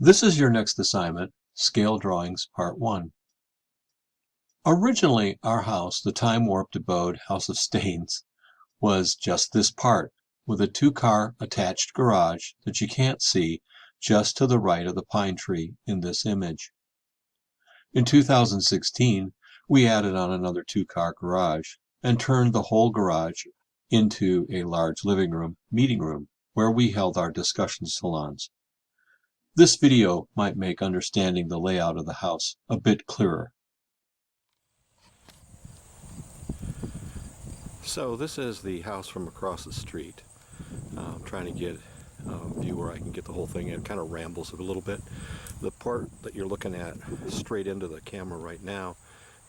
This is your next assignment, Scale Drawings Part 1. Originally, our house, the time-warped abode House of Stains, was just this part, with a two-car attached garage that you can't see just to the right of the pine tree in this image. In 2016, we added on another two-car garage and turned the whole garage into a large living room, meeting room, where we held our discussion salons. This video might make understanding the layout of the house a bit clearer. So this is the house from across the street. I'm trying to get a view where I can get the whole thing. It kind of rambles a little bit. The part that you're looking at straight into the camera right now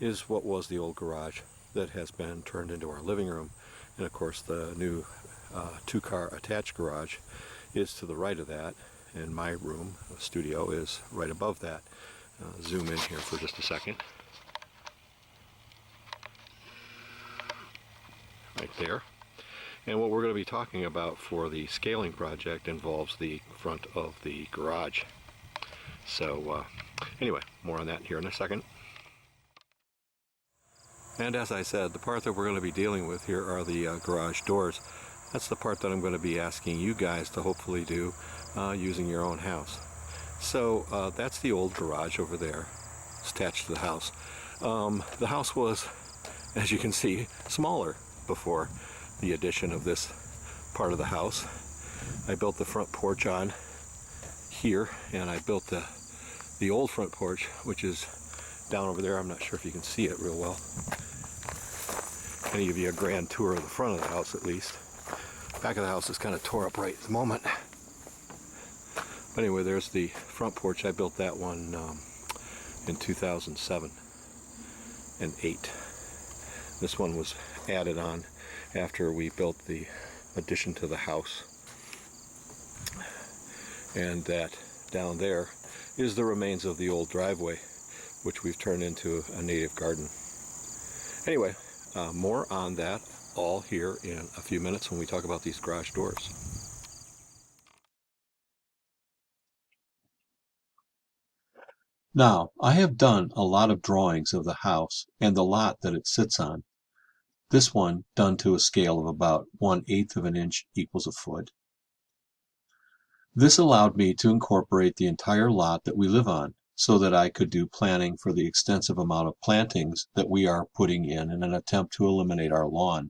is what was the old garage that has been turned into our living room. And of course the new two-car attached garage is to the right of that. And my room, studio, is right above that. Zoom in here for just a second. Right there. And what we're going to be talking about for the scaling project involves the front of the garage. So anyway, more on that here in a second. And as I said, the part that we're going to be dealing with here are the garage doors. That's the part that I'm going to be asking you guys to hopefully do using your own house. So that's the old garage over there. It's attached to the house. The house was, as you can see, smaller before the addition of this part of the house. I built the front porch on here, and I built the old front porch, which is down over there. I'm not sure if you can see it real well. I'm going to give you a grand tour of the front of the house at least. Back of the house is kind of tore up right at the moment. But anyway, there's the front porch. I built that one in 2007 and 8. This one was added on after we built the addition to the house. And that down there is the remains of the old driveway, which we've turned into a native garden. Anyway, more on that all here in a few minutes when we talk about these garage doors. Now, I have done a lot of drawings of the house and the lot that it sits on. This one done to a scale of about 1/8 of an inch equals a foot. This allowed me to incorporate the entire lot that we live on, so that I could do planning for the extensive amount of plantings that we are putting in an attempt to eliminate our lawn.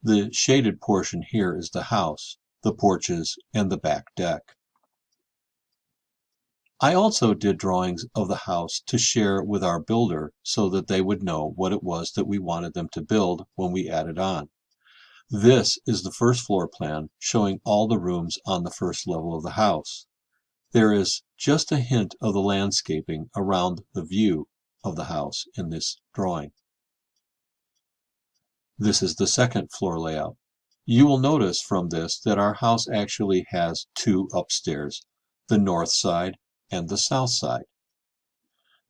The shaded portion here is the house, the porches, and the back deck. I also did drawings of the house to share with our builder so that they would know what it was that we wanted them to build when we added on. This is the first floor plan showing all the rooms on the first level of the house. There is just a hint of the landscaping around the view of the house in this drawing. This is the second floor layout. You will notice from this that our house actually has two upstairs, the north side and the south side.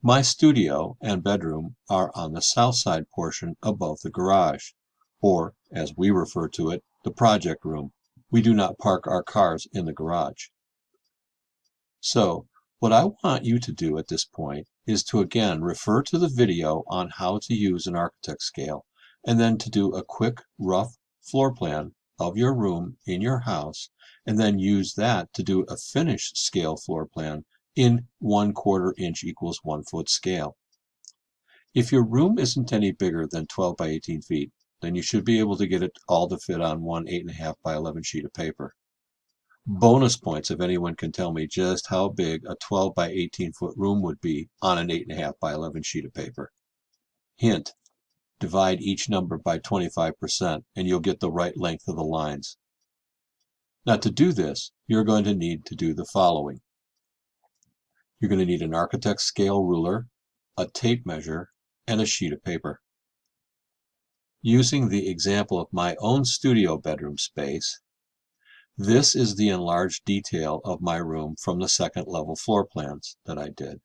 My studio and bedroom are on the south side portion above the garage, or, as we refer to it, the project room. We do not park our cars in the garage. So, what I want you to do at this point is to again refer to the video on how to use an architect scale, and then to do a quick, rough floor plan of your room in your house, and then use that to do a finished scale floor plan in 1/4 inch equals 1 foot scale. If your room isn't any bigger than 12 by 18 feet, then you should be able to get it all to fit on one 8.5 by 11 sheet of paper. Bonus points if anyone can tell me just how big a 12 by 18 foot room would be on an 8.5 by 11 sheet of paper. Hint, divide each number by 25% and you'll get the right length of the lines. Now to do this, you're going to need to do the following. You're going to need an architect scale ruler, a tape measure, and a sheet of paper. Using the example of my own studio bedroom space, this is the enlarged detail of my room from the second level floor plans that I did.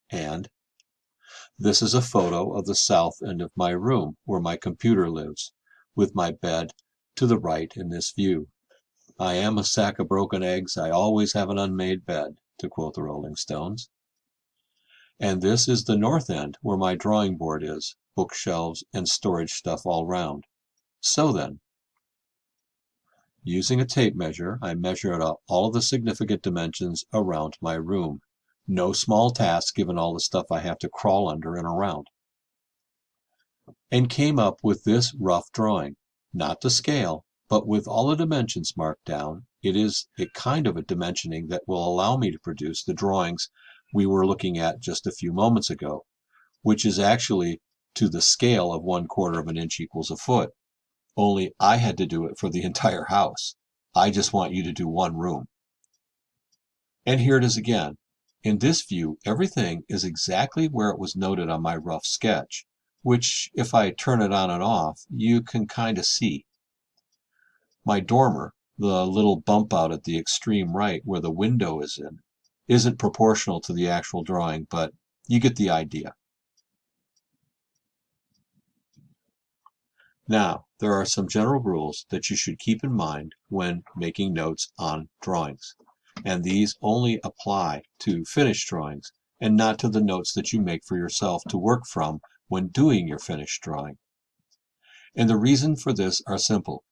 And this is a photo of the south end of my room where my computer lives, with my bed to the right in this view. I am a sack of broken eggs, I always have an unmade bed, to quote the Rolling Stones. And this is the north end where my drawing board is, bookshelves and storage stuff all round. So then, using a tape measure, I measured out all of the significant dimensions around my room. No small task given all the stuff I have to crawl under and around. And came up with this rough drawing. Not to scale, but with all the dimensions marked down. It is a kind of a dimensioning that will allow me to produce the drawings we were looking at just a few moments ago, which is actually to the scale of 1/4 of an inch equals a foot. Only I had to do it for the entire house. I just want you to do one room. And here it is again. In this view, everything is exactly where it was noted on my rough sketch, which, if I turn it on and off, you can kind of see. My dormer, the little bump out at the extreme right where the window is in, isn't proportional to the actual drawing, but you get the idea. Now, there are some general rules that you should keep in mind when making notes on drawings, and these only apply to finished drawings and not to the notes that you make for yourself to work from when doing your finished drawing. And the reason for this are simple.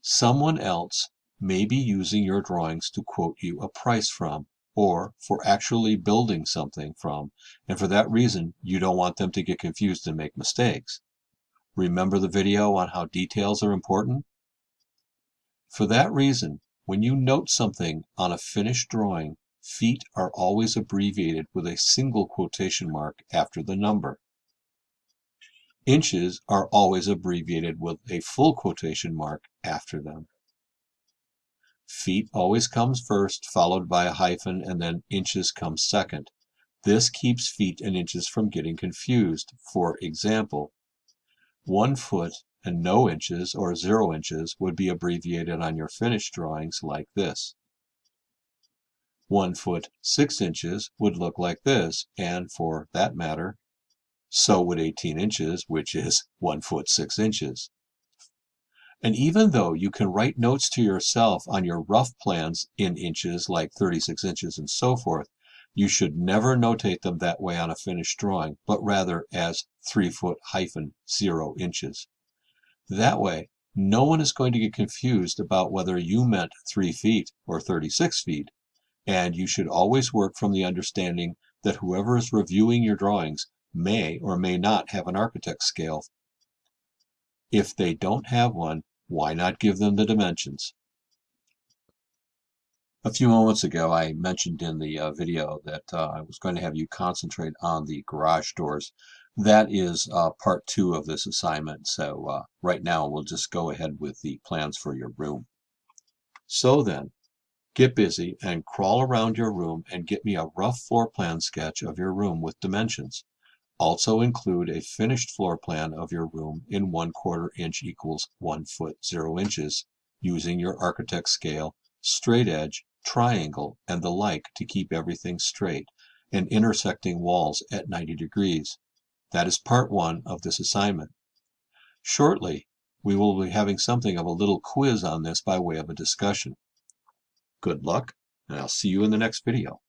Someone else may be using your drawings to quote you a price from, or for actually building something from, and for that reason you don't want them to get confused and make mistakes. Remember the video on how details are important? For that reason, when you note something on a finished drawing, feet are always abbreviated with a single quotation mark after the number. Inches are always abbreviated with a full quotation mark after them. Feet always comes first, followed by a hyphen, and then inches comes second. This keeps feet and inches from getting confused. For example, 1 foot and no inches or 0 inches would be abbreviated on your finished drawings like this. 1 foot 6 inches would look like this, and for that matter, so would 18 inches, which is 1 foot 6 inches. And even though you can write notes to yourself on your rough plans in inches, like 36 inches and so forth, you should never notate them that way on a finished drawing, but rather as 3 foot hyphen 0 inches. That way, no one is going to get confused about whether you meant 3 feet or 36 feet, and you should always work from the understanding that whoever is reviewing your drawings may or may not have an architect's scale. If they don't have one, why not give them the dimensions? A few moments ago, I mentioned in the video that I was going to have you concentrate on the garage doors. That is part 2 of this assignment, so right now we'll just go ahead with the plans for your room. So then, get busy and crawl around your room and get me a rough floor plan sketch of your room with dimensions. Also include a finished floor plan of your room in 1/4 inch equals 1 foot 0 inches, using your architect's scale, straight edge, triangle, and the like to keep everything straight, and intersecting walls at 90 degrees. That is part 1 of this assignment. Shortly, we will be having something of a little quiz on this by way of a discussion. Good luck, and I'll see you in the next video.